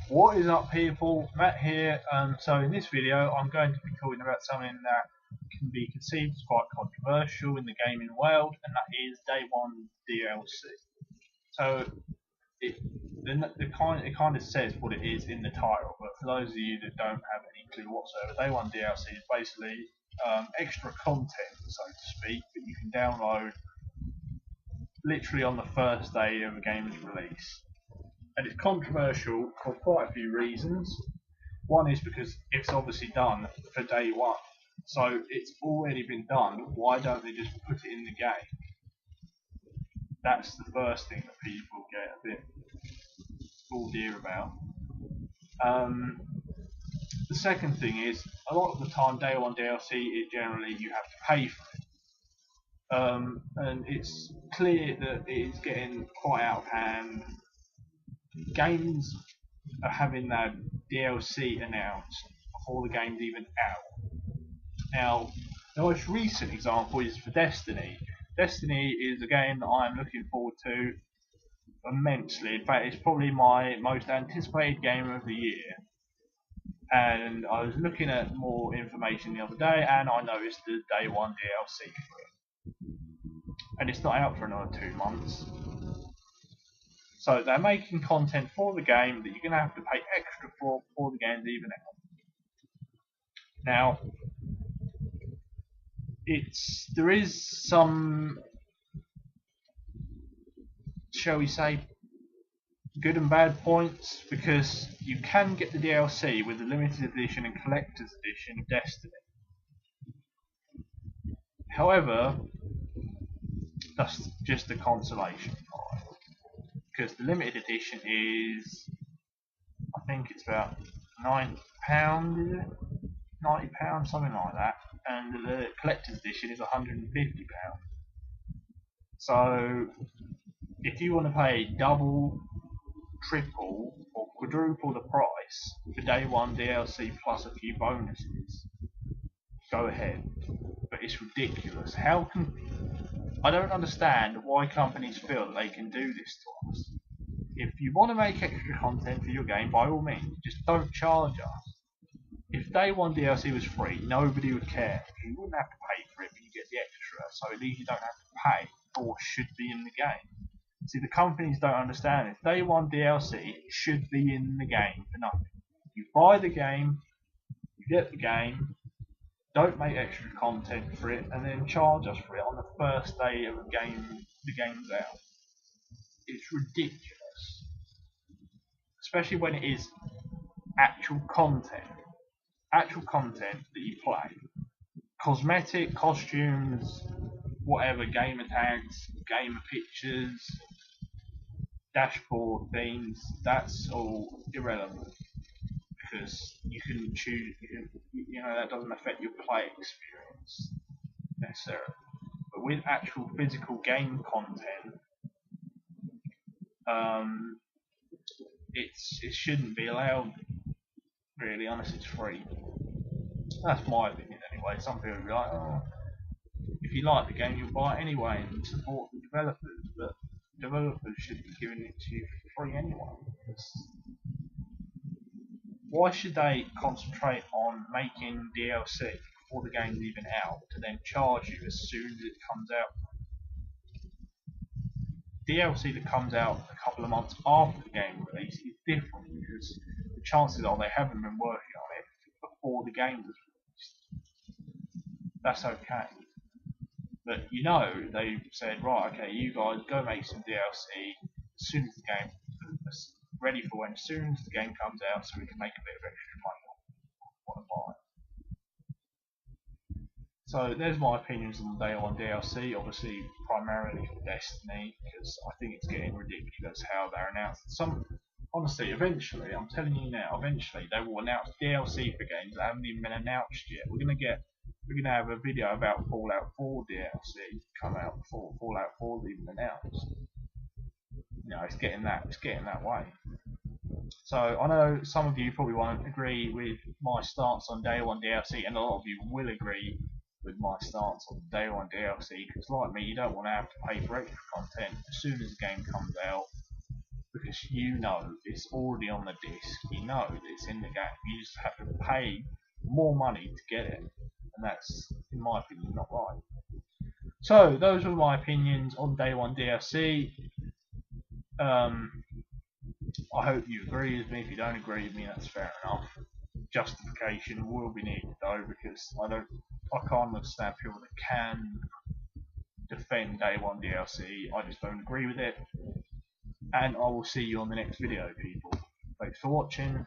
What is up, people? Matt here. So in this video I'm going to be talking about something that can be conceived as quite controversial in the gaming world, and that is Day 1 DLC. So it kind of says what it is in the title, but for those of you that don't have any clue whatsoever, Day 1 DLC is basically extra content, so to speak, that you can download literally on the first day of a game's release. And it's controversial for quite a few reasons. One is because it's obviously done for day one, so it's already been done. Why don't they just put it in the game? That's the first thing that people get a bit all dear about. The second thing is, a lot of the time day one DLC is generally you have to pay for it. And it's clear that it is getting quite out of hand. Games are having their DLC announced before the game's even out. Now, the most recent example is for Destiny. Destiny is a game that I am looking forward to immensely. In fact, it's probably my most anticipated game of the year. And I was looking at more information the other day, and I noticed the day one DLC for it. And it's not out for another 2 months. So they're making content for the game that you're going to have to pay extra for before the game's even out. Now, there is some, shall we say, good and bad points, because you can get the DLC with the limited edition and collector's edition of Destiny. However, that's just a consolation prize, because the limited edition is, I think it's about £90, is it? £90, something like that, and the collector's edition is £150. So if you want to pay double, triple, or quadruple the price for day one DLC plus a few bonuses, go ahead. But it's ridiculous. I don't understand why companies feel that they can do this to us. If you want to make extra content for your game, by all means, just don't charge us. If day one DLC was free, nobody would care. You wouldn't have to pay for it, but you get the extra, so at least you don't have to pay for what should be in the game. See, the companies don't understand this. Day one DLC should be in the game for nothing. You buy the game, you get the game, don't make extra content for it, and then charge us for it on the first day of the game's out. It's ridiculous. Especially when it is actual content that you play. Cosmetic, costumes, whatever, gamer tags, gamer pictures, dashboard themes, that's all irrelevant, because you can choose, that doesn't affect your play experience necessarily. But with actual physical game content, it shouldn't be allowed, really, unless it's free. That's my opinion anyway. Some people will be like, oh, if you like the game, you'll buy it anyway and support the developers, but developers should be giving it to you for free anyway. Why should they concentrate on making DLC before the game's even out to then charge you as soon as it comes out? DLC that comes out a couple of months after the game release is different, because the chances are they haven't been working on it before the game was released. That's okay. But they've said, right, okay, you guys go make some DLC as soon as the game is ready for when, as soon as the game comes out, so we can make a bit of extra money on what to buy. So there's my opinions on the day one DLC, obviously primarily for Destiny, because I think it's getting ridiculous how they're announced. Honestly, eventually, I'm telling you now, eventually they will announce DLC for games that haven't even been announced yet. We're gonna have a video about Fallout 4 DLC come out before Fallout 4 is even announced. It's getting that way. So I know some of you probably won't agree with my stance on day one DLC, and a lot of you will agree with my stance on day one DLC, because like me, you don't want to have to pay for extra content as soon as the game comes out, because you know it's already on the disc, you know that it's in the game, you just have to pay more money to get it, and that's, in my opinion, not right. So those were my opinions on Day 1 DLC. I hope you agree with me. If you don't agree with me, that's fair enough. Justification will be needed though, because I can't understand people that can defend Day 1 DLC. I just don't agree with it. And I will see you on the next video, people. Thanks for watching.